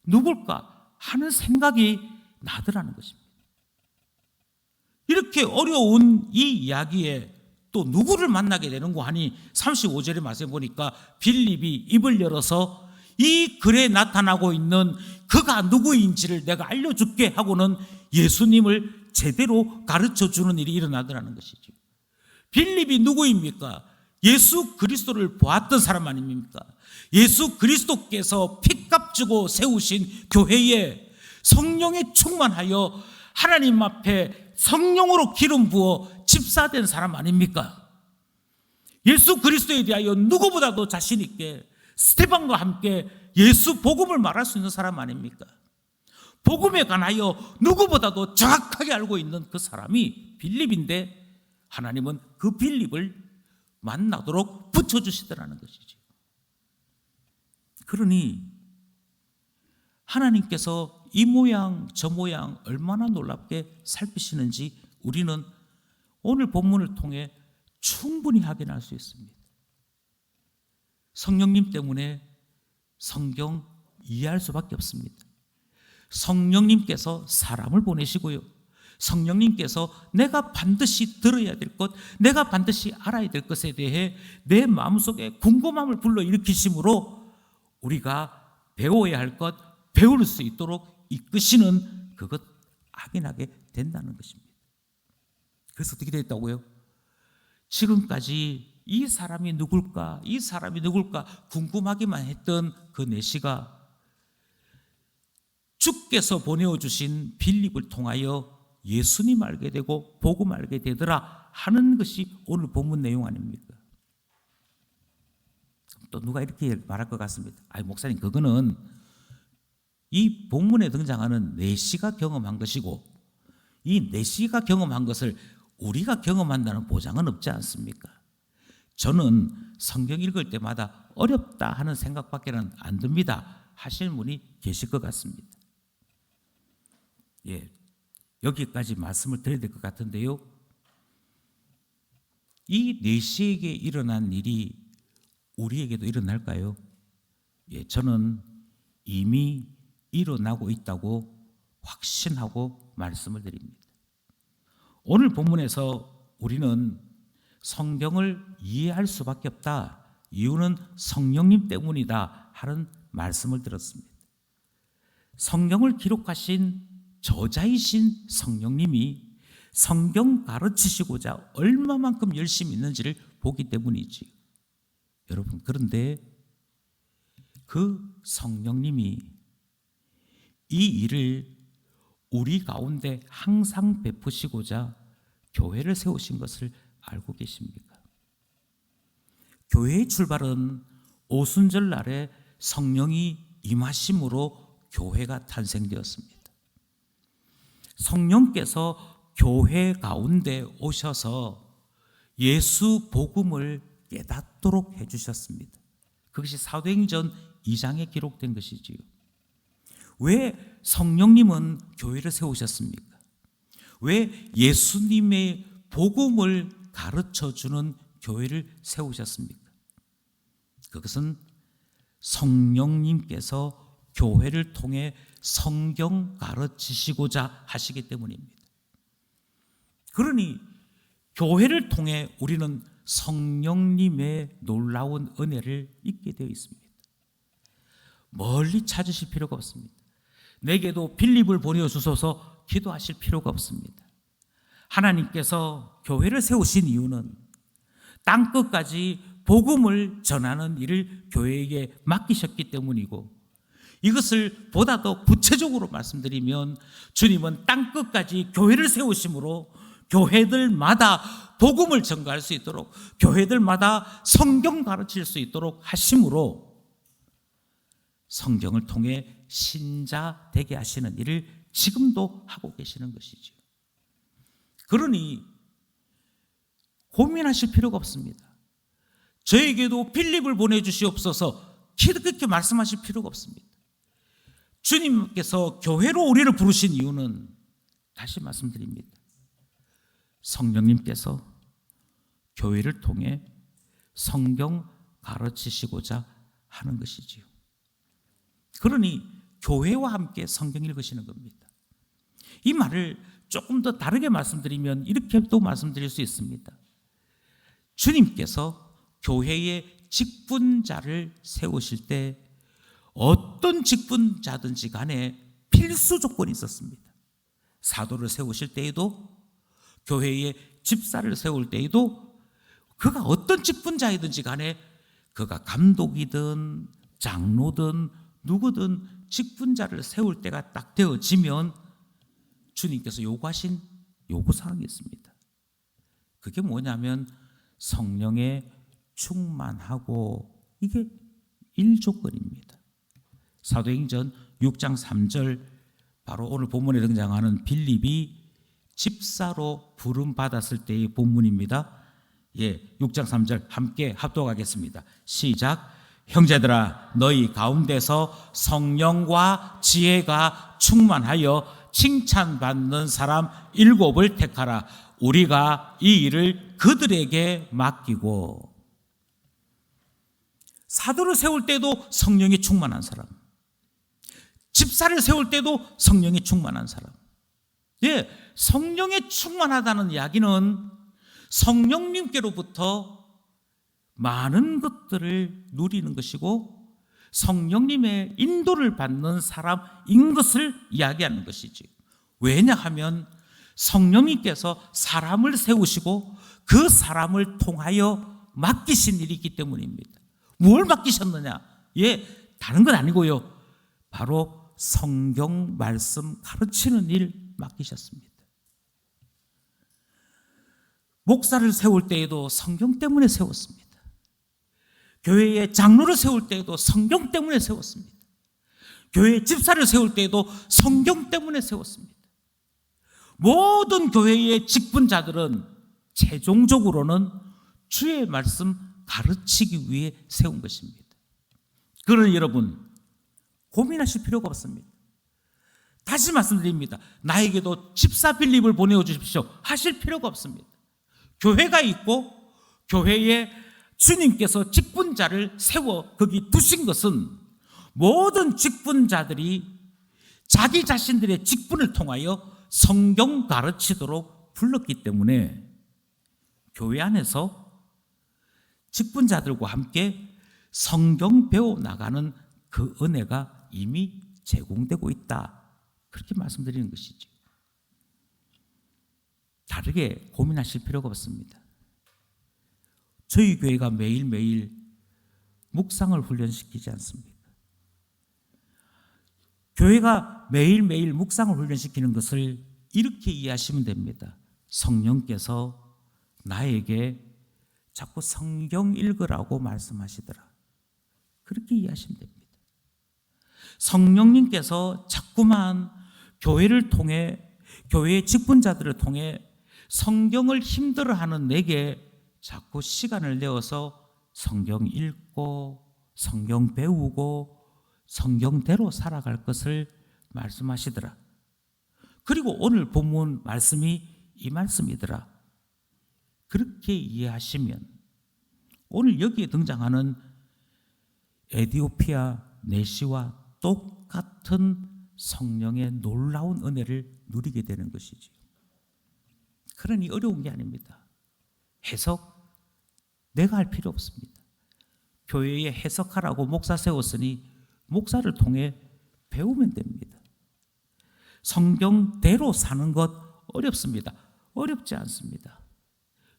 누굴까? 하는 생각이 나더라는 것입니다. 이렇게 어려운 이 이야기에 또 누구를 만나게 되는 거 하니 35절의 말씀에 보니까 빌립이 입을 열어서 이 글에 나타나고 있는 그가 누구인지를 내가 알려줄게 하고는 예수님을 제대로 가르쳐주는 일이 일어나더라는 것이죠. 빌립이 누구입니까? 예수 그리스도를 보았던 사람 아닙니까? 예수 그리스도께서 피값 주고 세우신 교회에 성령에 충만하여 하나님 앞에 성령으로 기름 부어 집사된 사람 아닙니까? 예수 그리스도에 대하여 누구보다도 자신 있게 스테반과 함께 예수 복음을 말할 수 있는 사람 아닙니까? 복음에 관하여 누구보다도 정확하게 알고 있는 그 사람이 빌립인데 하나님은 그 빌립을 만나도록 붙여주시더라는 것이죠. 그러니 하나님께서 이 모양 저 모양 얼마나 놀랍게 살피시는지 우리는 오늘 본문을 통해 충분히 확인할 수 있습니다. 성령님 때문에 성경 이해할 수밖에 없습니다. 성령님께서 사람을 보내시고요, 성령님께서 내가 반드시 들어야 될 것, 내가 반드시 알아야 될 것에 대해 내 마음속에 궁금함을 불러일으키심으로 우리가 배워야 할 것, 배울 수 있도록 이끄시는 그것 확인하게 된다는 것입니다. 그래서 어떻게 됐다고요? 지금까지 이 사람이 누굴까, 이 사람이 누굴까 궁금하기만 했던 그 내시가 주께서 보내어주신 빌립을 통하여 예수님 알게 되고 복음 알게 되더라 하는 것이 오늘 본문 내용 아닙니까? 또 누가 이렇게 말할 것 같습니다. 아니 목사님, 그거는 이 본문에 등장하는 내시가 경험한 것이고 이 내시가 경험한 것을 우리가 경험한다는 보장은 없지 않습니까? 저는 성경 읽을 때마다 어렵다 하는 생각밖에는 안 듭니다 하실 분이 계실 것 같습니다. 예, 여기까지 말씀을 드려야 될 것 같은데요, 이 내시에게 일어난 일이 우리에게도 일어날까요? 예, 저는 이미 일어나고 있다고 확신하고 말씀을 드립니다. 오늘 본문에서 우리는 성경을 이해할 수밖에 없다, 이유는 성령님 때문이다 하는 말씀을 들었습니다. 성경을 기록하신 저자이신 성령님이 성경 가르치시고자 얼마만큼 열심히 있는지를 보기 때문이지. 여러분, 그런데 그 성령님이 이 일을 우리 가운데 항상 베푸시고자 교회를 세우신 것을 알고 계십니까? 교회의 출발은 오순절 날에 성령이 임하심으로 교회가 탄생되었습니다. 성령께서 교회 가운데 오셔서 예수 복음을 깨닫도록 해주셨습니다. 그것이 사도행전 2장에 기록된 것이지요. 왜 성령님은 교회를 세우셨습니까? 왜 예수님의 복음을 가르쳐주는 교회를 세우셨습니까? 그것은 성령님께서 교회를 통해 성경 가르치시고자 하시기 때문입니다. 그러니 교회를 통해 우리는 성령님의 놀라운 은혜를 잊게 되어 있습니다. 멀리 찾으실 필요가 없습니다. 내게도 빌립을 보내주소서 기도하실 필요가 없습니다. 하나님께서 교회를 세우신 이유는 땅끝까지 복음을 전하는 일을 교회에게 맡기셨기 때문이고, 이것을 보다 더 구체적으로 말씀드리면 주님은 땅끝까지 교회를 세우심으로 교회들마다 복음을 전가할 수 있도록, 교회들마다 성경 가르칠 수 있도록 하심으로 성경을 통해 신자 되게 하시는 일을 지금도 하고 계시는 것이죠. 그러니 고민하실 필요가 없습니다. 저에게도 빌립을 보내주시옵소서 그렇게 말씀하실 필요가 없습니다. 주님께서 교회로 우리를 부르신 이유는 다시 말씀드립니다. 성령님께서 교회를 통해 성경 가르치시고자 하는 것이지요. 그러니 교회와 함께 성경 읽으시는 겁니다. 이 말을 조금 더 다르게 말씀드리면 이렇게도 말씀드릴 수 있습니다. 주님께서 교회의 직분자를 세우실 때 어떤 직분자든지 간에 필수 조건이 있었습니다. 사도를 세우실 때에도, 교회의 집사를 세울 때에도, 그가 어떤 직분자이든지 간에 그가 감독이든 장로든 누구든 직분자를 세울 때가 딱 되어지면 주님께서 요구하신 요구사항이 있습니다. 그게 뭐냐면 성령에 충만하고, 이게 1조건입니다. 사도행전 6장 3절, 바로 오늘 본문에 등장하는 빌립이 집사로 부름 받았을 때의 본문입니다. 6장 3절 함께 합독하겠습니다. 시작. 형제들아, 너희 가운데서 성령과 지혜가 충만하여 칭찬받는 사람 7을 택하라. 우리가 이 일을 그들에게 맡기고. 사도를 세울 때도 성령이 충만한 사람, 집사를 세울 때도 성령이 충만한 사람. 성령이 충만하다는 이야기는 성령님께로부터 많은 것들을 누리는 것이고 성령님의 인도를 받는 사람인 것을 이야기하는 것이지. 왜냐하면 성령님께서 사람을 세우시고 그 사람을 통하여 맡기신 일이 있기 때문입니다. 뭘 맡기셨느냐? 다른 건 아니고요, 바로 성경 말씀 가르치는 일 맡기셨습니다. 목사를 세울 때에도 성경 때문에 세웠습니다. 교회의 장로를 세울 때에도 성경 때문에 세웠습니다. 교회 집사를 세울 때에도 성경 때문에 세웠습니다. 모든 교회의 직분자들은 최종적으로는 주의 말씀 가르치기 위해 세운 것입니다. 그러니 여러분, 고민하실 필요가 없습니다. 다시 말씀드립니다. 나에게도 집사 빌립을 보내어 주십시오 하실 필요가 없습니다. 교회가 있고 교회에 주님께서 직분자를 세워 거기 두신 것은 모든 직분자들이 자기 자신들의 직분을 통하여 성경 가르치도록 불렀기 때문에 교회 안에서 직분자들과 함께 성경 배워 나가는 그 은혜가 이미 제공되고 있다, 그렇게 말씀드리는 것이죠. 다르게 고민하실 필요가 없습니다. 저희 교회가 매일매일 묵상을 훈련시키지 않습니까? 교회가 매일매일 묵상을 훈련시키는 것을 이렇게 이해하시면 됩니다. 성령께서 나에게 자꾸 성경 읽으라고 말씀하시더라, 그렇게 이해하시면 됩니다. 성령님께서 자꾸만 교회를 통해, 교회의 직분자들을 통해 성경을 힘들어하는 내게 자꾸 시간을 내어서 성경 읽고 성경 배우고 성경대로 살아갈 것을 말씀하시더라. 그리고 오늘 본문 말씀이 이 말씀이더라. 그렇게 이해하시면 오늘 여기에 등장하는 에디오피아 내시와 똑같은 성령의 놀라운 은혜를 누리게 되는 것이죠. 그러니 어려운 게 아닙니다. 해석 내가 할 필요 없습니다. 교회에 해석하라고 목사 세웠으니 목사를 통해 배우면 됩니다. 성경대로 사는 것 어렵습니다. 어렵지 않습니다.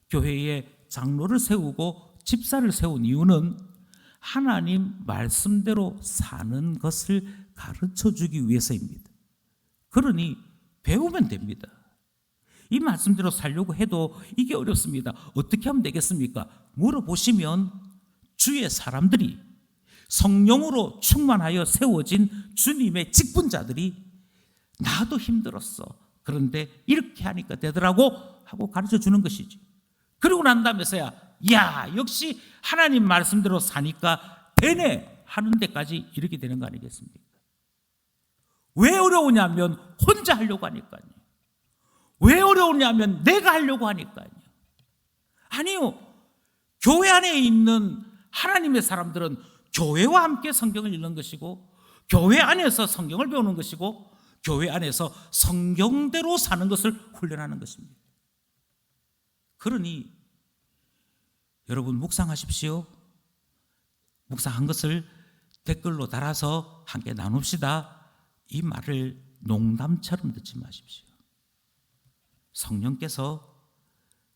교회에 장로를 세우고 집사를 세운 이유는 하나님 말씀대로 사는 것을 가르쳐 주기 위해서입니다. 그러니 배우면 됩니다. 이 말씀대로 살려고 해도 이게 어렵습니다. 어떻게 하면 되겠습니까? 물어보시면 주의 사람들이, 성령으로 충만하여 세워진 주님의 직분자들이 나도 힘들었어, 그런데 이렇게 하니까 되더라고 하고 가르쳐 주는 것이지. 그리고 난 다음에서야 역시 하나님 말씀대로 사니까 되네 하는 데까지 이렇게 되는 거 아니겠습니까? 왜 어려우냐면 혼자 하려고 하니까요. 왜 어려우냐면 내가 하려고 하니까요. 아니요, 교회 안에 있는 하나님의 사람들은 교회와 함께 성경을 읽는 것이고 교회 안에서 성경을 배우는 것이고 교회 안에서 성경대로 사는 것을 훈련하는 것입니다. 그러니 여러분 묵상하십시오. 묵상한 것을 댓글로 달아서 함께 나눕시다. 이 말을 농담처럼 듣지 마십시오. 성령께서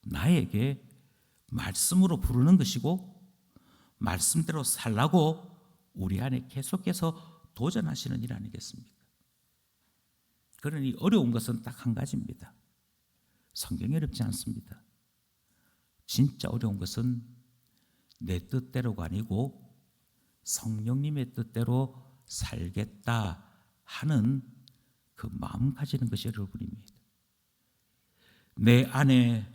나에게 말씀으로 부르는 것이고 말씀대로 살라고 우리 안에 계속해서 도전하시는 일 아니겠습니까? 그러니 어려운 것은 딱 한 가지입니다. 성경이 어렵지 않습니다. 진짜 어려운 것은 내 뜻대로가 아니고 성령님의 뜻대로 살겠다 하는 그 마음 가지는 것이 여러분입니다. 내 안에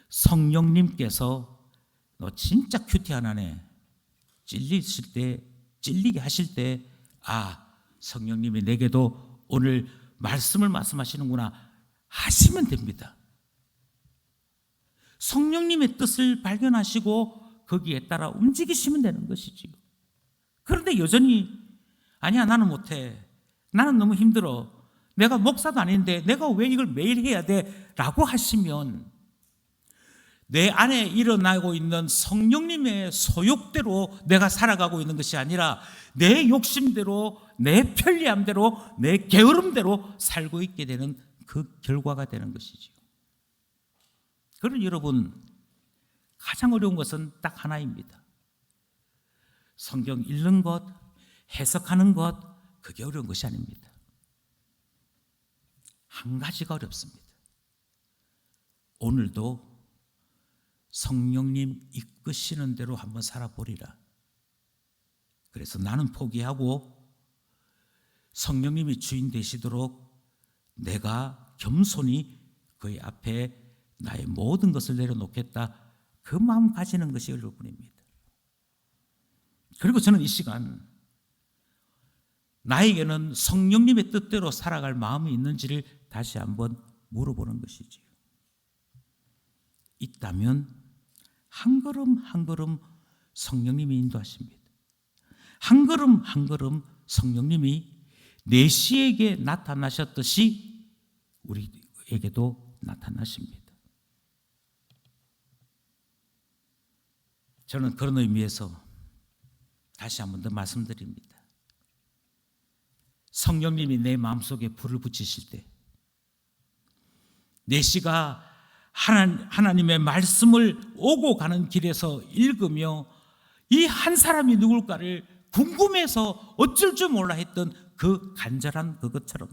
성령님께서 너 진짜 큐티하네 찔리게 하실 때, 성령님이 내게도 오늘 말씀을 말씀하시는구나 하시면 됩니다. 성령님의 뜻을 발견하시고 거기에 따라 움직이시면 되는 것이지요. 그런데 여전히 아니야, 나는 못해, 나는 너무 힘들어, 내가 목사도 아닌데 내가 왜 이걸 매일 해야 돼? 라고 하시면 내 안에 일어나고 있는 성령님의 소욕대로 내가 살아가고 있는 것이 아니라 내 욕심대로, 내 편리함대로, 내 게으름대로 살고 있게 되는 그 결과가 되는 것이지요. 그러니 여러분, 가장 어려운 것은 딱 하나입니다. 성경 읽는 것, 해석하는 것, 그게 어려운 것이 아닙니다. 한 가지가 어렵습니다. 오늘도 성령님 이끄시는 대로 한번 살아보리라. 그래서 나는 포기하고 성령님이 주인 되시도록 내가 겸손히 그의 앞에 나의 모든 것을 내려놓겠다, 그 마음 가지는 것이 여러분입니다. 그리고 저는 이 시간 나에게는 성령님의 뜻대로 살아갈 마음이 있는지를 다시 한번 물어보는 것이지요. 있다면 한 걸음 한 걸음 성령님이 인도하십니다. 한 걸음 한 걸음 성령님이 내시에게 나타나셨듯이 우리에게도 나타나십니다. 저는 그런 의미에서 다시 한 번 더 말씀드립니다. 성령님이 내 마음속에 불을 붙이실 때 내시가 하나님의 말씀을 오고 가는 길에서 읽으며 이 한 사람이 누굴까를 궁금해서 어쩔 줄 몰라 했던 그 간절한 그것처럼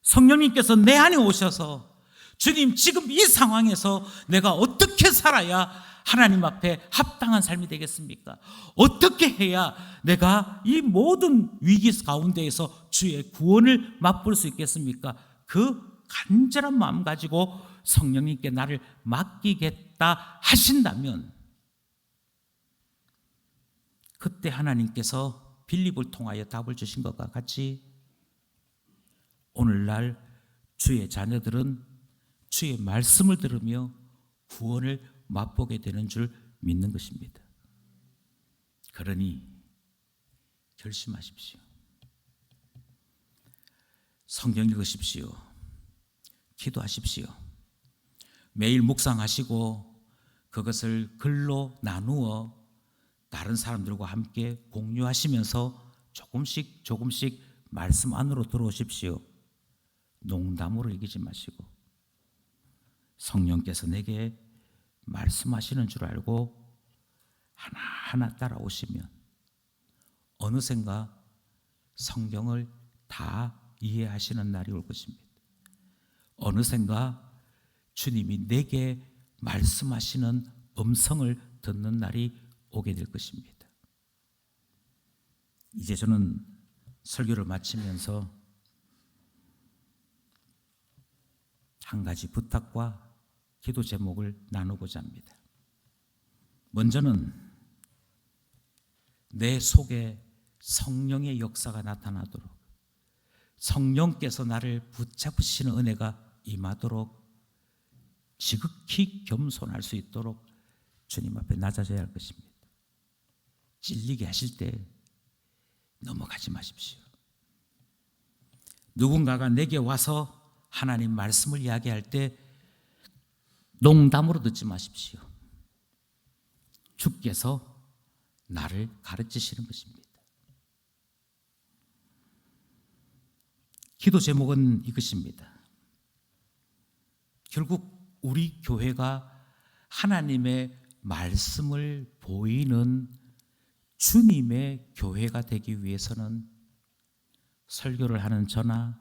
성령님께서 내 안에 오셔서 주님, 지금 이 상황에서 내가 어떻게 살아야 하나님 앞에 합당한 삶이 되겠습니까? 어떻게 해야 내가 이 모든 위기 가운데에서 주의 구원을 맛볼 수 있겠습니까? 그 간절한 마음 가지고 성령님께 나를 맡기겠다 하신다면 그때 하나님께서 빌립을 통하여 답을 주신 것과 같이 오늘날 주의 자녀들은 주의 말씀을 들으며 구원을 맛보게 되는 줄 믿는 것입니다. 그러니 결심하십시오. 성경 읽으십시오. 기도하십시오. 매일 묵상하시고 그것을 글로 나누어 다른 사람들과 함께 공유하시면서 조금씩 말씀 안으로 들어오십시오. 농담으로 여기지 마시고 성령께서 내게 말씀하시는 줄 알고 하나하나 따라오시면 어느샌가 성경을 다 이해하시는 날이 올 것입니다. 어느샌가 주님이 내게 말씀하시는 음성을 듣는 날이 오게 될 것입니다. 이제 저는 설교를 마치면서 한 가지 부탁과 기도 제목을 나누고자 합니다. 먼저는 내 속에 성령의 역사가 나타나도록, 성령께서 나를 붙잡으시는 은혜가 임하도록 지극히 겸손할 수 있도록 주님 앞에 낮아져야 할 것입니다. 찔리게 하실 때 넘어가지 마십시오. 누군가가 내게 와서 하나님 말씀을 이야기할 때 농담으로 듣지 마십시오. 주께서 나를 가르치시는 것입니다. 기도 제목은 이것입니다. 결국 우리 교회가 하나님의 말씀을 보이는 주님의 교회가 되기 위해서는 설교를 하는 저나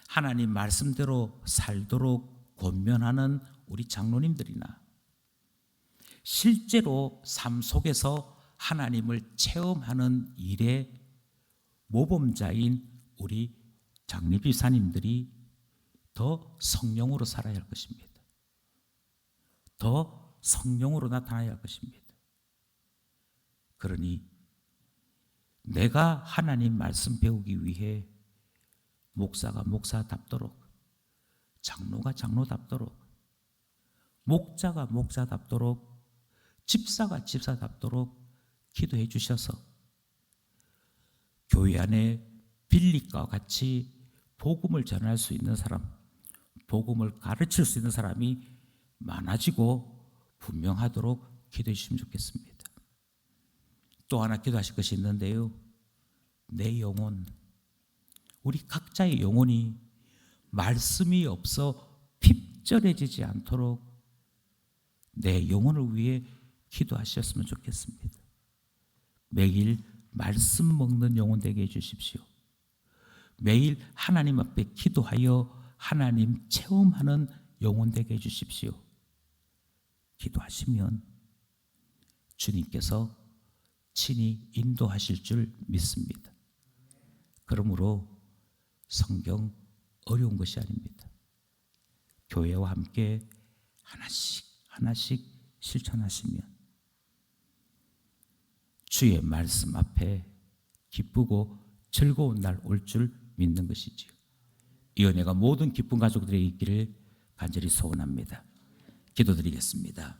하나님 말씀대로 살도록 권면하는 우리 장로님들이나 실제로 삶 속에서 하나님을 체험하는 일에 모범자인 우리 장례비사님들이 더 성령으로 살아야 할 것입니다. 더 성령으로 나타나야 할 것입니다. 그러니 내가 하나님 말씀 배우기 위해 목사가 목사답도록, 장로가 장로답도록, 목자가 목자답도록, 집사가 집사답도록 기도해 주셔서 교회 안에 빌립과 같이 복음을 전할 수 있는 사람, 복음을 가르칠 수 있는 사람이 많아지고 분명하도록 기도해 주시면 좋겠습니다. 또 하나 기도하실 것이 있는데요, 내 영혼, 우리 각자의 영혼이 말씀이 없어 핍절해지지 않도록 내 영혼을 위해 기도하셨으면 좋겠습니다. 매일 말씀 먹는 영혼 되게 해주십시오. 매일 하나님 앞에 기도하여 하나님 체험하는 영혼 되게 해주십시오. 기도하시면 주님께서 친히 인도하실 줄 믿습니다. 그러므로 성경 어려운 것이 아닙니다. 교회와 함께 하나씩 실천하시면 주의 말씀 앞에 기쁘고 즐거운 날 올 줄 믿는 것이지요. 이 은혜가 모든 기쁜 가족들에게 있기를 간절히 소원합니다. 기도드리겠습니다.